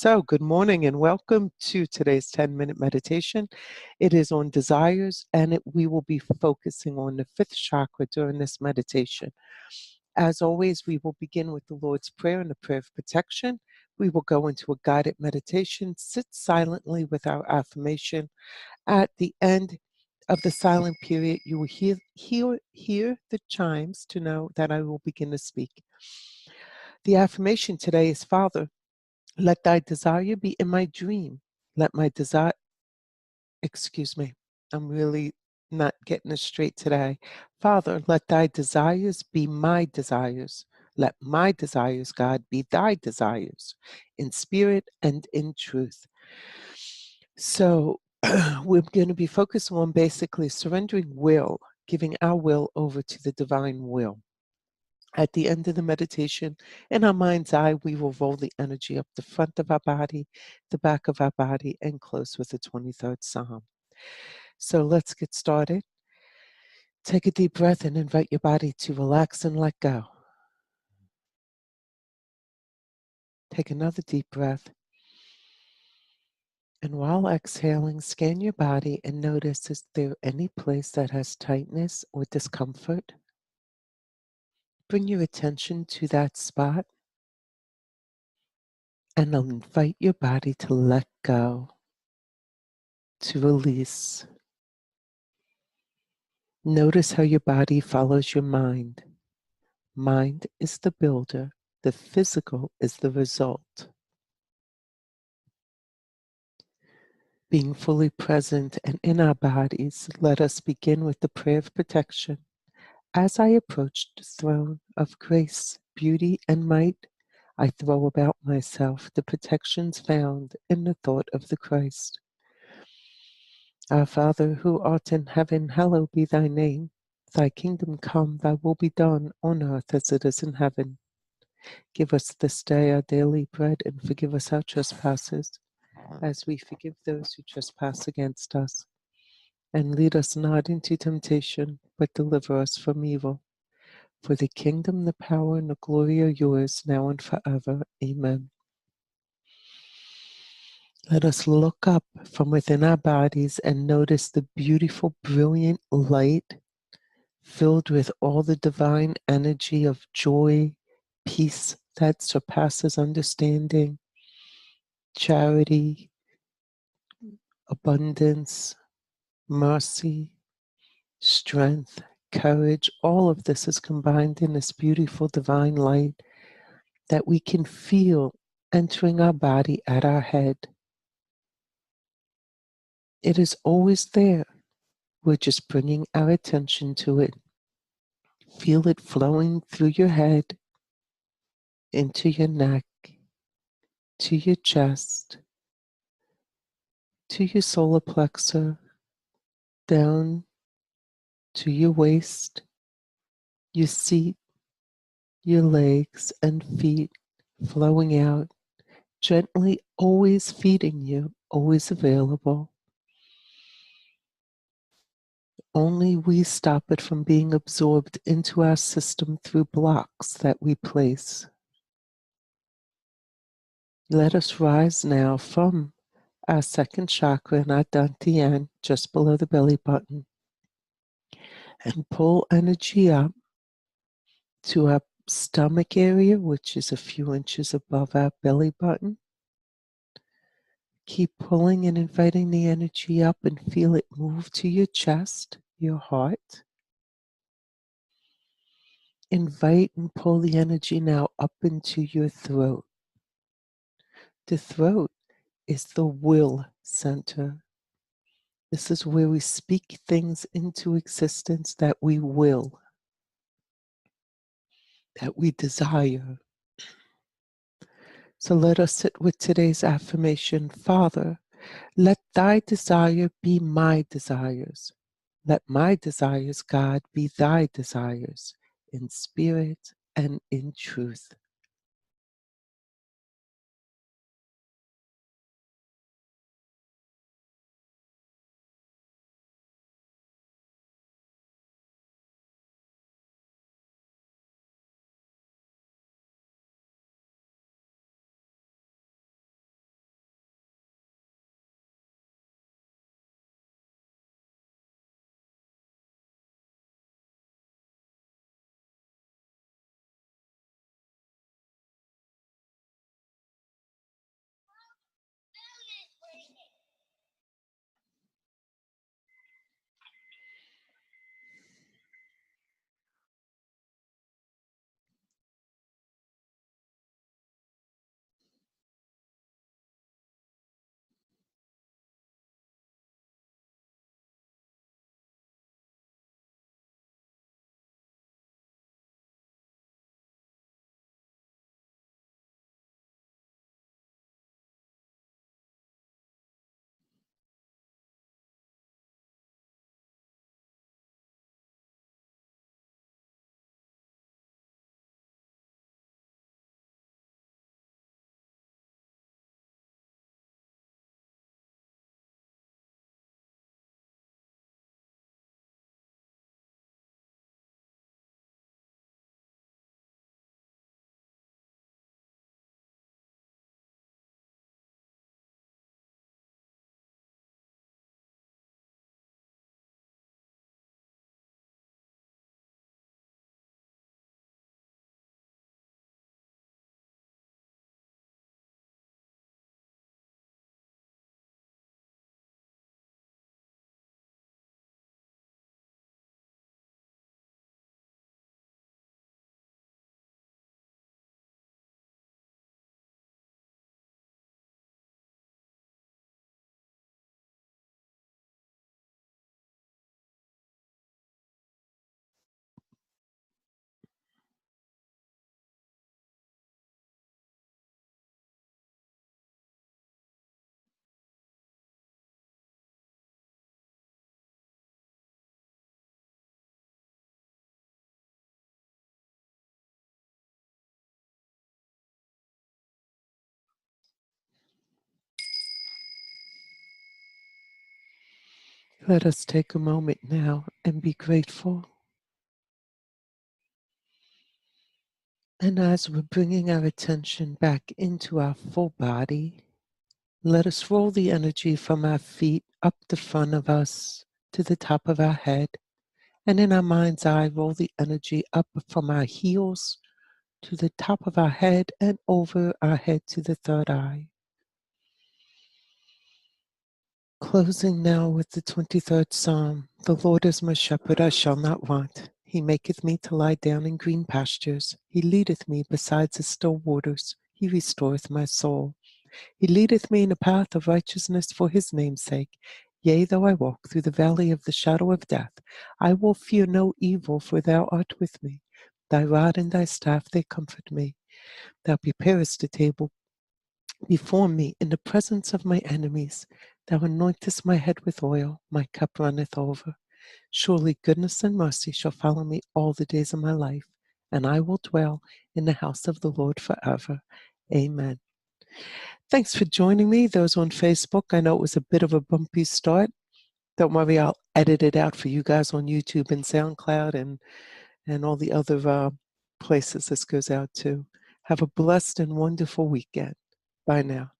So, good morning and welcome to today's 10-minute meditation. It is on desires, and we will be focusing on the fifth chakra during this meditation. As always, we will begin with the Lord's Prayer and the prayer of protection. We will go into a guided meditation, sit silently with our affirmation. At the end of the silent period, you will hear the chimes to know that I will begin to speak. The affirmation today is, Father, let thy desire be in my dream. Let my desire, excuse me, I'm really not getting this straight today. Father, let thy desires be my desires. Let my desires, God, be thy desires in spirit and in truth. So we're going to be focusing on basically surrendering will, giving our will over to the divine will. At the end of the meditation, in our mind's eye, we will roll the energy up the front of our body, the back of our body, and close with the 23rd Psalm. So let's get started. Take a deep breath and invite your body to relax and let go. Take another deep breath. And while exhaling, scan your body and notice, is there any place that has tightness or discomfort? Bring your attention to that spot and invite your body to let go, to release. Notice how your body follows your mind. Mind is the builder, the physical is the result. Being fully present and in our bodies, let us begin with the prayer of protection. As I approach the throne of grace, beauty, and might, I throw about myself the protections found in the thought of the Christ. Our Father, who art in heaven, hallowed be thy name. Thy kingdom come, thy will be done on earth as it is in heaven. Give us this day our daily bread, and forgive us our trespasses, as we forgive those who trespass against us. And lead us not into temptation, but deliver us from evil. For the kingdom, the power, and the glory are yours, now and forever. Amen. Let us look up from within our bodies and notice the beautiful, brilliant light filled with all the divine energy of joy, peace that surpasses understanding, charity, abundance, mercy, strength, courage. All of this is combined in this beautiful divine light that we can feel entering our body at our head. It is always there. We're just bringing our attention to it. Feel it flowing through your head, into your neck, to your chest, to your solar plexus, down to your waist, your seat, your legs and feet, flowing out, gently, always feeding you, always available. Only we stop it from being absorbed into our system through blocks that we place. Let us rise now from our second chakra in our dantian, just below the belly button, and pull energy up to our stomach area, which is a few inches above our belly button. Keep pulling and inviting the energy up and feel it move to your chest, your heart. Invite and pull the energy now up into your throat. The throat is the will center. This is where we speak things into existence that we will, that we desire. So let us sit with today's affirmation. Father, let thy desire be my desires. Let my desires, God, be thy desires in spirit and in truth. Let us take a moment now and be grateful. And as we're bringing our attention back into our full body, let us roll the energy from our feet up the front of us to the top of our head. And in our mind's eye, roll the energy up from our heels to the top of our head and over our head to the third eye. Closing now with the 23rd Psalm. The Lord is my shepherd, I shall not want. He maketh me to lie down in green pastures. He leadeth me beside the still waters. He restoreth my soul. He leadeth me in a path of righteousness for his name's sake. Yea, though I walk through the valley of the shadow of death, I will fear no evil, for thou art with me. Thy rod and thy staff, they comfort me. Thou preparest a table before me in the presence of my enemies. Thou anointest my head with oil, my cup runneth over. Surely goodness and mercy shall follow me all the days of my life, and I will dwell in the house of the Lord forever. Amen. Thanks for joining me, those on Facebook. I know it was a bit of a bumpy start. Don't worry, I'll edit it out for you guys on YouTube and SoundCloud and all the other places this goes out to. Have a blessed and wonderful weekend. Bye now.